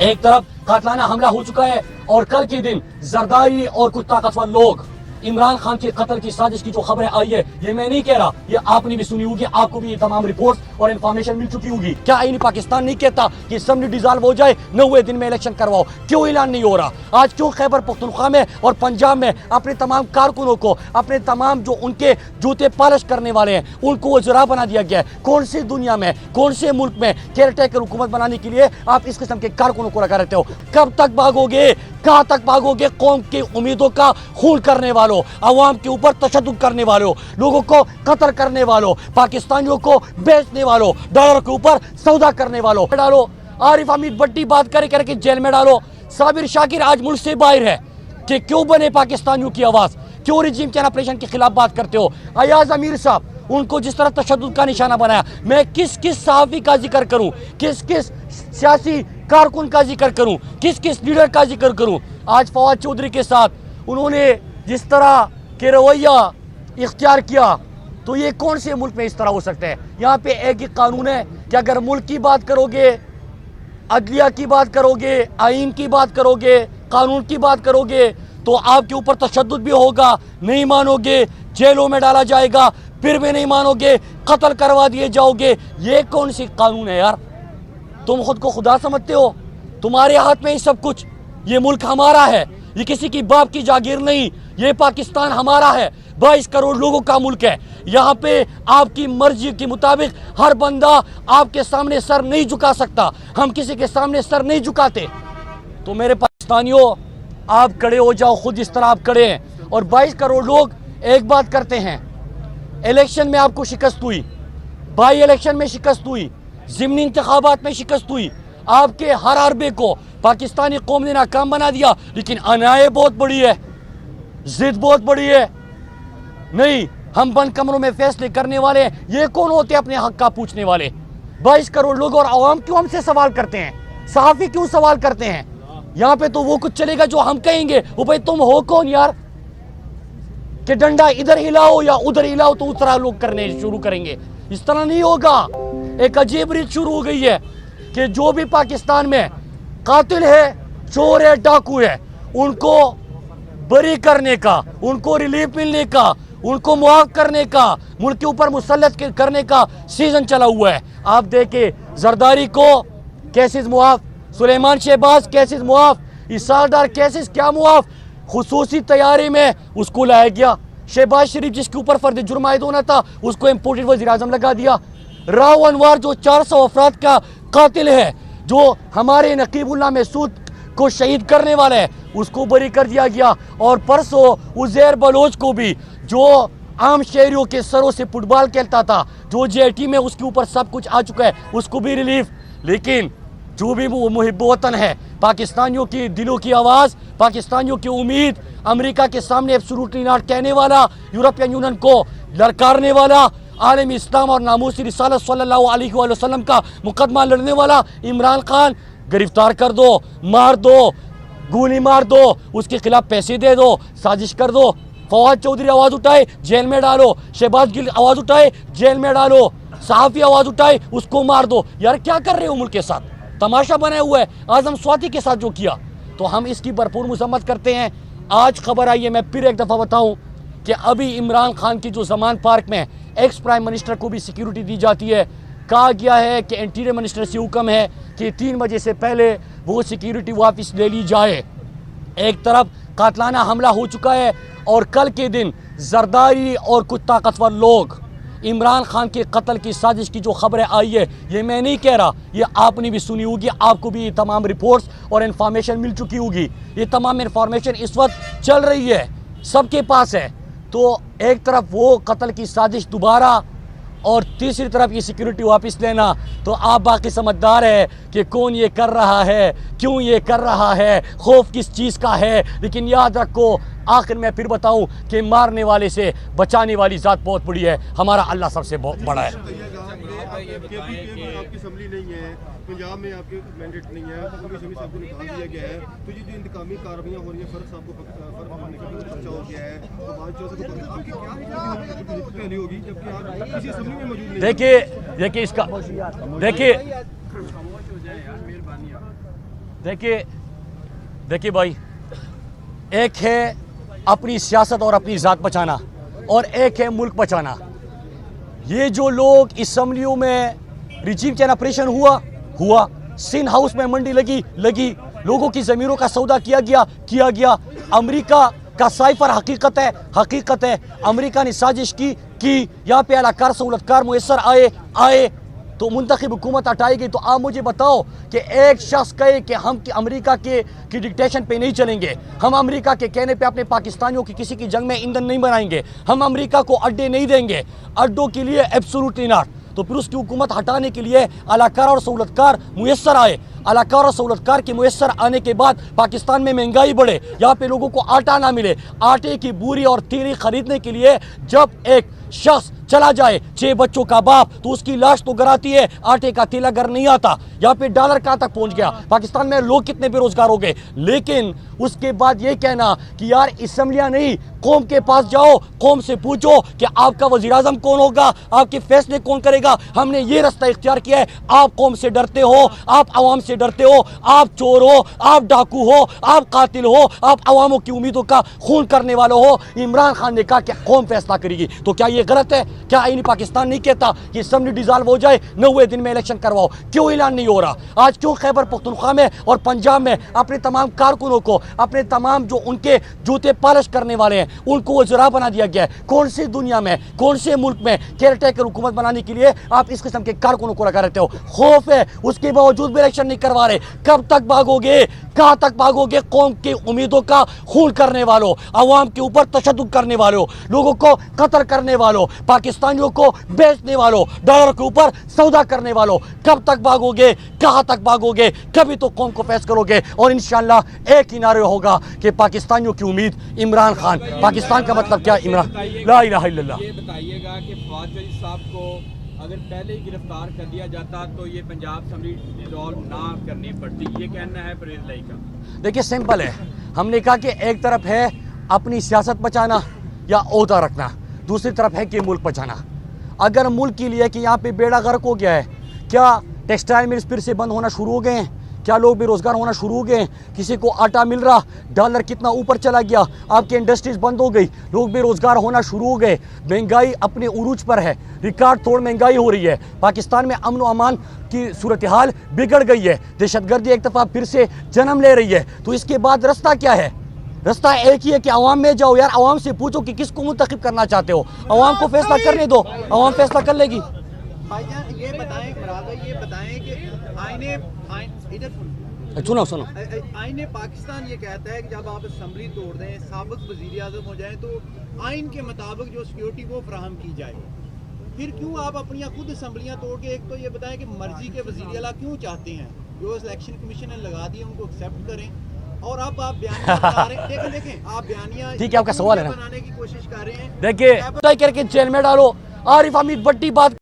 एक तरफ कातलाना हमला हो चुका है और कल के दिन जरदारी और कुछ ताकतवर लोग इमरान खान के कत्ल की साजिश की जो खबरें आई है, ये मैं नहीं कह रहा, ये आपने भी सुनी होगी, आपको भी ये तमाम रिपोर्ट्स और इन्फॉर्मेशन मिल चुकी होगी। क्या आईनी पाकिस्तान नहीं कहता कि असेंबली डिसॉल्व हो जाए, 90 दिन में इलेक्शन करवाओ? क्यों ऐलान नहीं हो रहा? आज क्यों खैबर पख्तूनख्वा में और पंजाब में अपने तमाम कारकुनों को, अपने तमाम जो उनके जूते पॉलिश करने वाले हैं, उनको वज़रा बना दिया गया है? कौन सी दुनिया में, कौन से मुल्क में केयर टेकर हुकूमत बनाने के लिए आप इस किस्म के कारकुनों को रखा रहते हो? कब तक भागोगे? कहाँ तक भागोगे? कौम की उम्मीदों का खून करने वालों, अवाम के ऊपर तशद्दुद करने वालों, लोगों को कत्ल करने वालों, पाकिस्तानियों को बेचने वालों, डॉलर के ऊपर सौदा करने वालों डालो। आरिफ हमीद बड्डी बात करके जेल में डालो। साबिर शाकिर आज मुल्क से बाहर है कि क्यों बने पाकिस्तानियों की आवाज़? क्यों रिजीम चेंज ऑपरेशन के खिलाफ बात करते हो? अयाज अमीर साहब, उनको जिस तरह तशद्दुद का निशाना बनाया, मैं किस किस सहाफ़ी का जिक्र करूं, किस किस सियासी कारकुन का जिक्र करूं, किस किस लीडर का जिक्र करूं? आज फवाद चौधरी के साथ उन्होंने जिस तरह के रवैया इख्तियार किया, तो ये कौन से मुल्क में इस तरह हो सकता है? यहाँ पे एक ही कानून है कि अगर मुल्क की बात करोगे, अदलिया की बात करोगे, आइन की बात करोगे, कानून की बात करोगे, तो आपके ऊपर तशद्दुद भी होगा, नहीं मानोगे जेलों में डाला जाएगा, फिर भी नहीं मानोगे कत्ल करवा दिए जाओगे। ये कौन सी कानून है यार? तुम खुद को खुदा समझते हो? तुम्हारे हाथ में ही सब कुछ। ये मुल्क हमारा है, ये किसी की बाप की जागीर नहीं, ये पाकिस्तान हमारा है, 22 करोड़ लोगों का मुल्क है। यहाँ पे आपकी मर्जी के मुताबिक हर बंदा आपके सामने सर नहीं झुका सकता, हम किसी के सामने सर नहीं झुकाते। तो मेरे पाकिस्तानियों, आप खड़े हो जाओ, खुद इस तरह आप खड़े हैं। और 22 करोड़ लोग एक बात करते हैं, इलेक्शन में आपको शिकस्त हुई, बाई इलेक्शन में शिकस्त हुई, ज़िमनी इंतखाबात में शिकस्त हुई, आपके हर हरबे को पाकिस्तानी कौम ने नाकाम बना दिया, लेकिन अनाए बहुत बड़ी है, जिद बहुत बड़ी है। नहीं, हम बंद कमरों में फैसले करने वाले हैं। ये कौन होते हैं अपने हक का पूछने वाले? 22 करोड़ लोग और आवाम क्यों हमसे सवाल करते हैं? सहाफ़ी क्यों सवाल करते हैं? यहाँ पे तो वो कुछ चलेगा जो हम कहेंगे। वो भाई तुम हो कौन यार कि डंडा इधर हिलाओ या उधर हिलाओ तो उस तरह लोग करने शुरू करेंगे? इस तरह नहीं होगा। एक अजीब रीत शुरू हो गई है कि जो भी पाकिस्तान में कातिल है, चोर है, डाकू है, उनको बरी करने का, उनको रिलीफ मिलने का, उनको मुआफ करने का, मुल्क के ऊपर मुसल्लत करने का सीजन चला हुआ है। आप देखे जरदारी को केसेस मुआफ, सुलेमान शहबाज केसेस मुआफ, इसारदार केसेस क्या मुआफ, खुसूसी तैयारी में उसको लाया गया। शहबाज शरीफ जिसके ऊपर फर्द जुर्म आयद होना था, उसको इम्पोर्टेड वज़ीर आज़म लगा दिया। राव अनवार जो 400 अफराद का कातिल है, जो हमारे नकीबुल्लाह महसूद को शहीद करने वाला है, उसको बरी कर दिया गया। और परसों उज़ैर बलोच को भी, जो आम शहरियों के सरों से फुटबॉल खेलता था, जो जेटी में उसके ऊपर सब कुछ आ चुका है, उसको भी रिलीफ। लेकिन जो भी वो मुहिब वतन है, पाकिस्तानियों की दिलों की आवाज़, पाकिस्तानियों की उम्मीद, अमेरिका के सामने एब्सोल्युटली नॉट कहने वाला, यूरोपियन यूनियन को ललकारने वाला, आलम इस्लाम और नामूसी रिसालत सल्लल्लाहु अलैहि वसल्लम का मुकदमा लड़ने वाला इमरान खान, गिरफ्तार कर दो, मार दो, गोली मार दो, उसके खिलाफ पैसे दे दो, साजिश कर दो। फवाद चौधरी आवाज़ उठाए, जेल में डालो। शहबाज गिल आवाज़ उठाए, जेल में डालो। सहाफ़ी आवाज़ उठाए, उसको मार दो। यार क्या कर रहे हो मुल्क के साथ? तमाशा बनाया हुआ है। आज़म स्वाति के साथ जो किया, तो हम इसकी भरपूर मजम्मत करते हैं। आज खबर आई है, मैं फिर एक दफ़ा बताऊं कि अभी इमरान खान की जो जमान पार्क में एक्स प्राइम मिनिस्टर को भी सिक्योरिटी दी जाती है। कहा गया है कि इंटीरियर मिनिस्टर से हुक्म है कि 3 बजे से पहले वो सिक्योरिटी वापस ले ली जाए। एक तरफ कातलाना हमला हो चुका है और कल के दिन जरदारी और कुछ ताकतवर लोग इमरान खान के कत्ल की साजिश की जो खबरें आई है, ये मैं नहीं कह रहा, ये आपने भी सुनी होगी, आपको भी ये तमाम रिपोर्ट्स और इन्फॉर्मेशन मिल चुकी होगी। ये तमाम इन्फॉर्मेशन इस वक्त चल रही है, सबके पास है। तो एक तरफ वो कत्ल की साजिश दोबारा और तीसरी तरफ ये सिक्योरिटी वापस लेना, तो आप बाकी समझदार है कि कौन ये कर रहा है, क्यों ये कर रहा है, खौफ किस चीज़ का है। लेकिन याद रखो, आखिर में फिर बताऊं कि मारने वाले से बचाने वाली ज़ात बहुत बड़ी है, हमारा अल्लाह सबसे बहुत बड़ा है। आपकी असम्बली नहीं है, पंजाब में आपके मैंडेट नहीं है, आपको निकाल दिया गया है, तो ये जो इंतकामी कार्रवाइयाँ हो रही हैं, फ़र्क आपको खर्चा हो गया है, तो बात जो आपकी क्या पहली होगी जबकि आप किसी असम्बली में मौजूद नहीं। देखिए इसका देखिए देखिए भाई, एक है अपनी सियासत और अपनी ज़ात बचाना और एक है मुल्क बचाना। ये जो लोग असम्बलियों में रिजीम चेंज ऑपरेशन हुआ, सिंध हाउस में मंडी लगी, लोगों की ज़मीरों का सौदा किया गया। अमेरिका का साइफर हकीकत है। अमेरिका ने साजिश की यहाँ पे अलाकार सहूलतकार मुयसर आए तो मुंतखब हुकूमत हटाएगी। तो आप मुझे बताओ कि एक शख्स कहे कि हम अमेरिका की डिक्टेशन पे नहीं चलेंगे, हम अमेरिका के कहने पे अपने पाकिस्तानियों की किसी की जंग में ईंधन नहीं बनाएंगे, हम अमेरिका को अड्डे नहीं देंगे, अड्डों के लिए एब्सोल्युटली नॉट। तो फिर उसकी हुकूमत हटाने के लिए अलाकार और सहूलतकार मुयसर आए। अलाकार और सहूलतकार के मुयसर आने के बाद पाकिस्तान में महंगाई बढ़े, यहाँ पे लोगों को आटा ना मिले, आटे की बोरी और तेल खरीदने के लिए जब एक शख्स चला जाए 6 बच्चों का बाप तो उसकी लाश तो गराती है, आटे का तेला घर नहीं आता। यहाँ पे डॉलर कहाँ तक पहुँच गया, पाकिस्तान में लोग कितने बेरोजगार हो गए। लेकिन उसके बाद ये कहना कि यार असम्बलियाँ नहीं, कौम के पास जाओ, कौम से पूछो कि आपका वज़ीर आज़म कौन होगा, आपके फैसले कौन करेगा। हमने ये रास्ता इख्तियार किया है। आप कौम से डरते हो, आप आवाम से डरते हो, आप चोर हो, आप डाकू हो, आप कातिल हो, आप अवामों की उम्मीदों का खून करने वाले हो। इमरान खान ने कहा कि कौम फैसला करेगी। तो क्या ये गलत है? क्या आईनी पाकिस्तान नहीं कहता कि असेंबली डिसॉल्व हो जाए, 90 दिन में इलेक्शन करवाओ? क्यों ऐलान नहीं हो रहा? आज क्यों खैबर पख्तूनख्वा में और पंजाब में अपने तमाम कारकुनों को, अपने तमाम जो उनके जूते पालिश करने वाले हैं, उनको वज़रा बना दिया गया है? कौन सी दुनिया में, कौन से मुल्क में केयरटेकर हुकूमत बनाने के लिए आप इस किस्म के कारकुनों को रखा रहते हो? खौफ है, उसके बावजूद भी इलेक्शन नहीं करवा रहे। कब तक भागोगे? कहाँ तक भागोगे? कौम की उम्मीदों का खून करने वालों, अवाम के ऊपर तशद्दुद करने वालों, लोगों को कत्ल करने वालों, पाकिस्तानियों को बेचने वालों, डॉलर के ऊपर सौदा करने वालों, कब तक भागोगे? कहाँ तक भागोगे? कभी तो कौम को फैस करोगे और इंशाअल्लाह एक ही नारे होगा कि पाकिस्तानियों की उम्मीद इमरान खान। पाकिस्तान का मतलब क्या? इमरान। ला इलाहा इल्लल्लाह। ये बताइएगा कि फवाद चौधरी साहब को अगर पहले ही गिरफ्तार कर दिया जाता तो ये पंजाब असेंबली डिसॉल्व ना करनी पड़ती, ये कहना है परवेज़ लाई का। देखिए सिंपल है, हमने कहा कि एक तरफ है अपनी सियासत बचाना या ओहदा रखना, दूसरी तरफ है कि मुल्क बचाना। अगर मुल्क के लिए कि यहाँ पे बेड़ा गर्क हो गया है, क्या टेक्सटाइल मिल्स फिर से बंद होना शुरू हो गए हैं? क्या लोग बेरोजगार होना शुरू हो गए? किसी को आटा मिल रहा? डॉलर कितना ऊपर चला गया, आपकी इंडस्ट्रीज बंद हो गई, लोग बेरोजगार होना शुरू हो गए, महंगाई अपने उरूज पर है, रिकॉर्ड तोड़ महंगाई हो रही है। पाकिस्तान में अमन व अमान की सूरत हाल बिगड़ गई है, दहशतगर्दी एक दफ़ा फिर से जन्म ले रही है। तो इसके बाद रास्ता क्या है? रास्ता एक ही है कि आवाम में जाओ यार, आवाम से पूछो कि किसको मुंतखब करना चाहते हो, आवाम को फैसला करने दो, आवाम फैसला कर लेगी। भाईजान ये बताएं, ये बताएं कि सुनो आईने पाकिस्तान ये कहता है कि जब आप असेंबली तोड़ दें, साबिक वज़ीर आज़म हो जाएं, तो आइन के मुताबिक जो सिक्योरिटी वो फराहम की जाए। फिर क्यों आप अपनी खुद असेंबलियाँ तोड़ के, एक तो ये बताएं कि मर्जी के वज़ीर आला क्यों चाहते हैं? जो इलेक्शन कमीशन ने लगा दिए उनको एक्सेप्ट करें। और अब आप बयानियां बना रहे हैं, देखें आप बयानियां ठीक है, आपका सवाल है ना, बनाने की कोशिश कर रहे हैं। देखिए करके जेल में डालो। आरिफ हमीद बट्टी बात